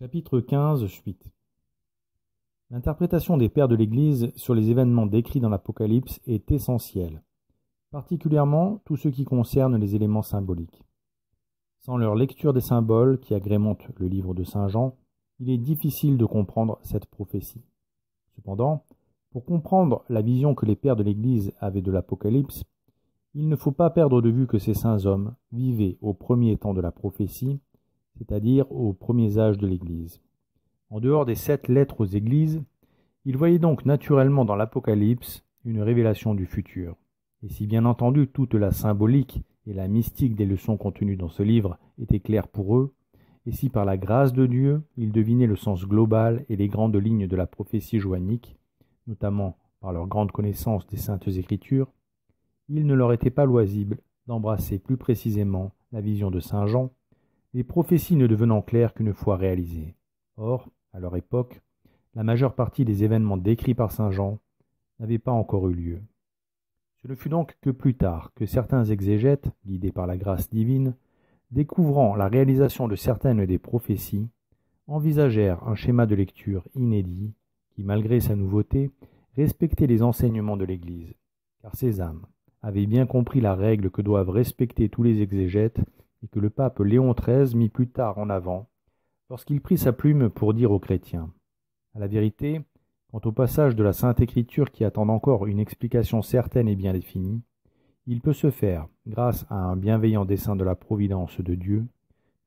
Chapitre 15 Suite. L'interprétation des pères de l'Église sur les événements décrits dans l'Apocalypse est essentielle, particulièrement tout ce qui concerne les éléments symboliques. Sans leur lecture des symboles qui agrémentent le livre de Saint Jean, il est difficile de comprendre cette prophétie. Cependant, pour comprendre la vision que les pères de l'Église avaient de l'Apocalypse, il ne faut pas perdre de vue que ces saints hommes vivaient au premier temps de la prophétie, c'est-à-dire aux premiers âges de l'Église. En dehors des 7 lettres aux églises, ils voyaient donc naturellement dans l'Apocalypse une révélation du futur. Et si bien entendu toute la symbolique et la mystique des leçons contenues dans ce livre étaient claires pour eux, et si par la grâce de Dieu, ils devinaient le sens global et les grandes lignes de la prophétie joannique, notamment par leur grande connaissance des Saintes Écritures, il ne leur était pas loisible d'embrasser plus précisément la vision de Saint Jean, les prophéties ne devenant claires qu'une fois réalisées. Or, à leur époque, la majeure partie des événements décrits par Saint Jean n'avaient pas encore eu lieu. Ce ne fut donc que plus tard que certains exégètes, guidés par la grâce divine, découvrant la réalisation de certaines des prophéties, envisagèrent un schéma de lecture inédit qui, malgré sa nouveauté, respectait les enseignements de l'Église, car ces âmes avaient bien compris la règle que doivent respecter tous les exégètes et que le pape Léon XIII mit plus tard en avant lorsqu'il prit sa plume pour dire aux chrétiens. À la vérité, quant au passage de la Sainte Écriture qui attend encore une explication certaine et bien définie, il peut se faire, grâce à un bienveillant dessein de la providence de Dieu,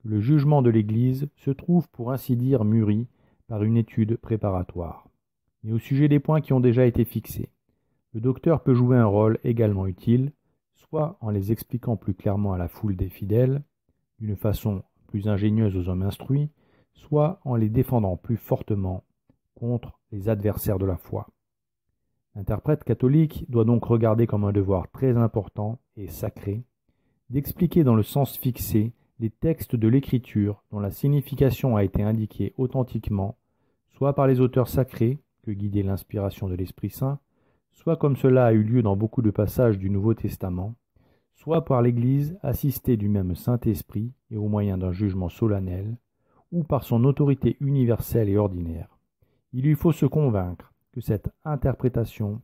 que le jugement de l'Église se trouve pour ainsi dire mûri par une étude préparatoire. Et au sujet des points qui ont déjà été fixés, le docteur peut jouer un rôle également utile, soit en les expliquant plus clairement à la foule des fidèles, d'une façon plus ingénieuse aux hommes instruits, soit en les défendant plus fortement contre les adversaires de la foi. L'interprète catholique doit donc regarder comme un devoir très important et sacré d'expliquer dans le sens fixé les textes de l'Écriture dont la signification a été indiquée authentiquement, soit par les auteurs sacrés que guidait l'inspiration de l'Esprit Saint, soit comme cela a eu lieu dans beaucoup de passages du Nouveau Testament, soit par l'Église assistée du même Saint-Esprit et au moyen d'un jugement solennel, ou par son autorité universelle et ordinaire. Il lui faut se convaincre que cette interprétation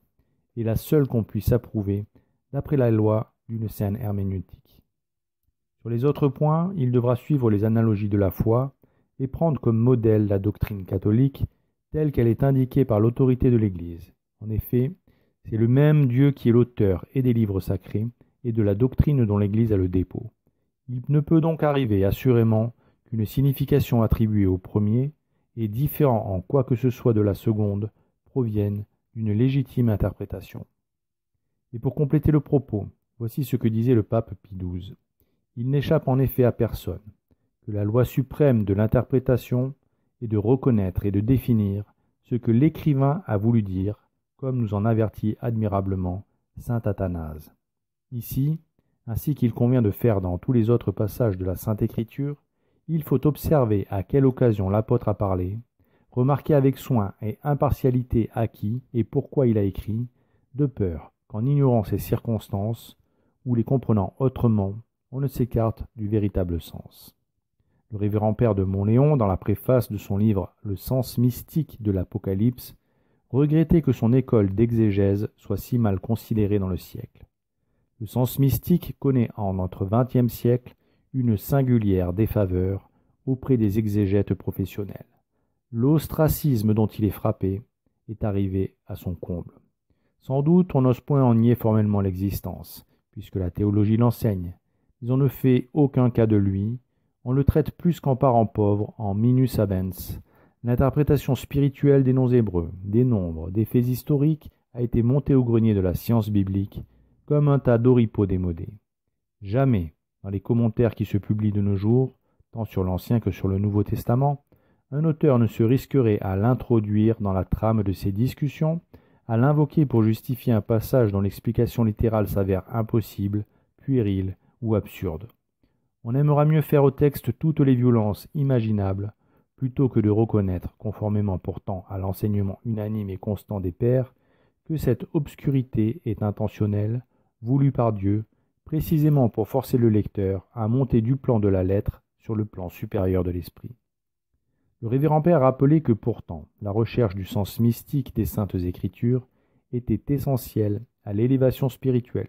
est la seule qu'on puisse approuver d'après la loi d'une saine herméneutique. Sur les autres points, il devra suivre les analogies de la foi et prendre comme modèle la doctrine catholique telle qu'elle est indiquée par l'autorité de l'Église. En effet, c'est le même Dieu qui est l'auteur et des livres sacrés et de la doctrine dont l'Église a le dépôt. Il ne peut donc arriver assurément qu'une signification attribuée au premier et différent en quoi que ce soit de la seconde provienne d'une légitime interprétation. Et pour compléter le propos, voici ce que disait le pape Pie XII. Il n'échappe en effet à personne que la loi suprême de l'interprétation est de reconnaître et de définir ce que l'écrivain a voulu dire, comme nous en avertit admirablement saint Athanase. Ici, ainsi qu'il convient de faire dans tous les autres passages de la Sainte Écriture, il faut observer à quelle occasion l'apôtre a parlé, remarquer avec soin et impartialité à qui et pourquoi il a écrit, de peur qu'en ignorant ces circonstances, ou les comprenant autrement, on ne s'écarte du véritable sens. Le révérend père de Montléon, dans la préface de son livre « Le sens mystique de l'Apocalypse », regrettait que son école d'exégèse soit si mal considérée dans le siècle. Le sens mystique connaît en notre XXe siècle une singulière défaveur auprès des exégètes professionnels. L'ostracisme dont il est frappé est arrivé à son comble. Sans doute on n'ose point en nier formellement l'existence, puisque la théologie l'enseigne, mais on ne fait aucun cas de lui, on le traite plus qu'en parent pauvre, en minus habens. L'interprétation spirituelle des noms hébreux, des nombres, des faits historiques a été montée au grenier de la science biblique comme un tas d'oripeaux démodés. Jamais, dans les commentaires qui se publient de nos jours, tant sur l'Ancien que sur le Nouveau Testament, un auteur ne se risquerait à l'introduire dans la trame de ses discussions, à l'invoquer pour justifier un passage dont l'explication littérale s'avère impossible, puérile ou absurde. On aimera mieux faire au texte toutes les violences imaginables, plutôt que de reconnaître, conformément pourtant à l'enseignement unanime et constant des pères, que cette obscurité est intentionnelle, voulue par Dieu, précisément pour forcer le lecteur à monter du plan de la lettre sur le plan supérieur de l'esprit. Le révérend père rappelait que pourtant la recherche du sens mystique des saintes écritures était essentielle à l'élévation spirituelle.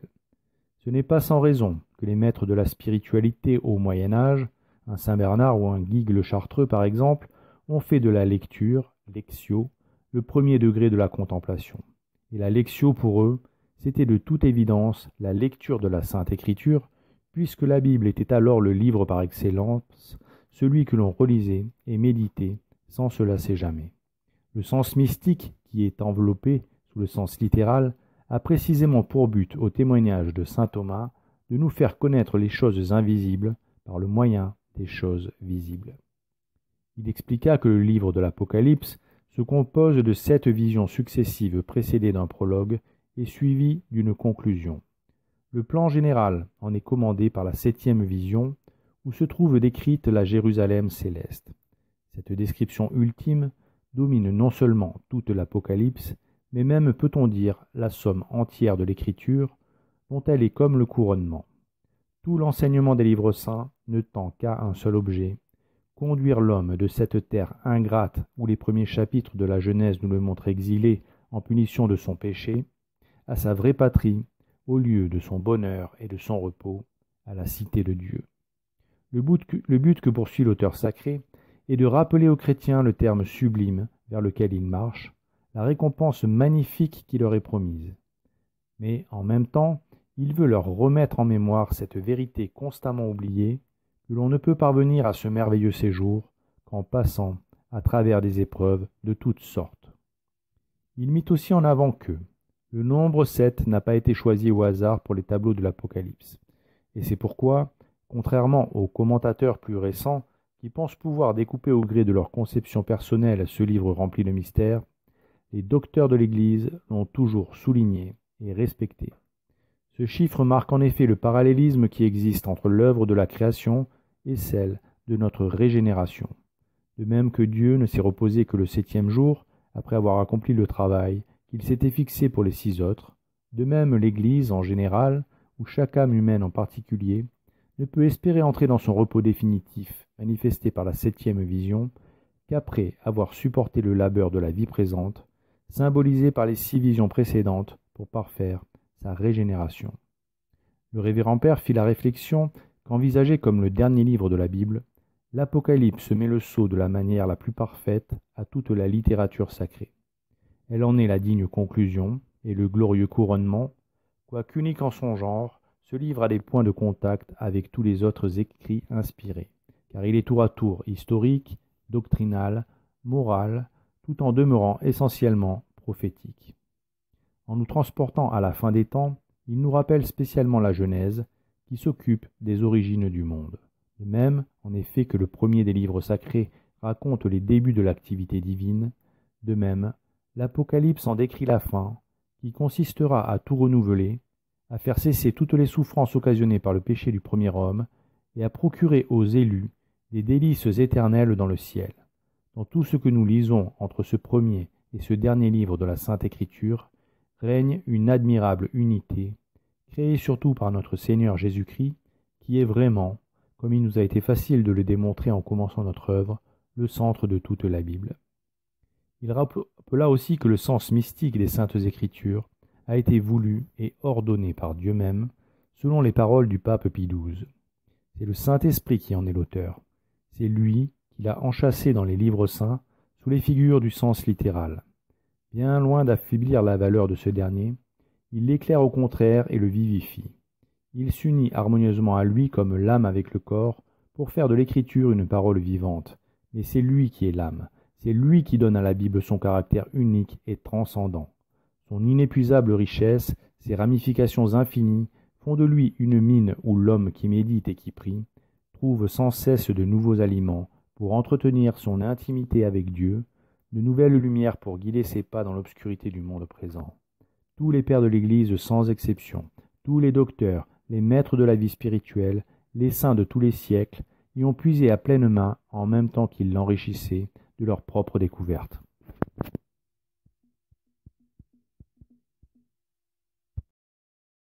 Ce n'est pas sans raison que les maîtres de la spiritualité au Moyen Âge, un Saint Bernard ou un Guigues le Chartreux par exemple, ont fait de la lecture, lectio, le premier degré de la contemplation. Et la lectio pour eux, c'était de toute évidence la lecture de la Sainte Écriture, puisque la Bible était alors le livre par excellence, celui que l'on relisait et méditait sans se lasser jamais. Le sens mystique, qui est enveloppé sous le sens littéral, a précisément pour but, au témoignage de saint Thomas, de nous faire connaître les choses invisibles par le moyen des choses visibles. Il expliqua que le livre de l'Apocalypse se compose de 7 visions successives précédées d'un prologue et suivies d'une conclusion. Le plan général en est commandé par la 7e vision, où se trouve décrite la Jérusalem céleste. Cette description ultime domine non seulement toute l'Apocalypse, mais même, peut-on dire, la somme entière de l'Écriture, dont elle est comme le couronnement. Tout l'enseignement des livres saints ne tend qu'à un seul objet, conduire l'homme de cette terre ingrate où les premiers chapitres de la Genèse nous le montrent exilé en punition de son péché, à sa vraie patrie, au lieu de son bonheur et de son repos, à la cité de Dieu. Le but que poursuit l'auteur sacré est de rappeler aux chrétiens le terme sublime vers lequel ils marchent, la récompense magnifique qui leur est promise. Mais, en même temps, il veut leur remettre en mémoire cette vérité constamment oubliée, que l'on ne peut parvenir à ce merveilleux séjour qu'en passant à travers des épreuves de toutes sortes. Il mit aussi en avant que le nombre 7 n'a pas été choisi au hasard pour les tableaux de l'Apocalypse, et c'est pourquoi, contrairement aux commentateurs plus récents qui pensent pouvoir découper au gré de leur conception personnelle ce livre rempli de mystères, les docteurs de l'Église l'ont toujours souligné et respecté. Ce chiffre marque en effet le parallélisme qui existe entre l'œuvre de la création et celle de notre régénération. De même que Dieu ne s'est reposé que le 7e jour, après avoir accompli le travail qu'il s'était fixé pour les 6 autres, de même l'Église en général, ou chaque âme humaine en particulier, ne peut espérer entrer dans son repos définitif, manifesté par la 7e vision, qu'après avoir supporté le labeur de la vie présente, symbolisé par les 6 visions précédentes pour parfaire sa régénération. Le révérend père fit la réflexion qu'envisagé comme le dernier livre de la Bible, l'Apocalypse met le sceau de la manière la plus parfaite à toute la littérature sacrée. Elle en est la digne conclusion et le glorieux couronnement, quoiqu'unique en son genre, ce livre a des points de contact avec tous les autres écrits inspirés, car il est tour à tour historique, doctrinal, moral, tout en demeurant essentiellement prophétique. En nous transportant à la fin des temps, il nous rappelle spécialement la Genèse, qui s'occupe des origines du monde. De même, en effet, que le premier des livres sacrés raconte les débuts de l'activité divine, de même, l'Apocalypse en décrit la fin, qui consistera à tout renouveler, à faire cesser toutes les souffrances occasionnées par le péché du premier homme, et à procurer aux élus des délices éternelles dans le ciel. Dans tout ce que nous lisons entre ce premier et ce dernier livre de la Sainte Écriture, règne une admirable unité, créée surtout par notre Seigneur Jésus-Christ, qui est vraiment, comme il nous a été facile de le démontrer en commençant notre œuvre, le centre de toute la Bible. Il rappela aussi que le sens mystique des Saintes Écritures a été voulu et ordonné par Dieu même, selon les paroles du pape Pie XII. C'est le Saint-Esprit qui en est l'auteur. C'est lui qui l'a enchâssé dans les livres saints sous les figures du sens littéral. Bien loin d'affaiblir la valeur de ce dernier, il l'éclaire au contraire et le vivifie. Il s'unit harmonieusement à lui comme l'âme avec le corps pour faire de l'écriture une parole vivante. Mais c'est lui qui est l'âme, c'est lui qui donne à la Bible son caractère unique et transcendant. Son inépuisable richesse, ses ramifications infinies, font de lui une mine où l'homme qui médite et qui prie trouve sans cesse de nouveaux aliments pour entretenir son intimité avec Dieu, de nouvelles lumières pour guider ses pas dans l'obscurité du monde présent. Tous les pères de l'Église sans exception, tous les docteurs, les maîtres de la vie spirituelle, les saints de tous les siècles, y ont puisé à pleine main en même temps qu'ils l'enrichissaient de leurs propres découvertes.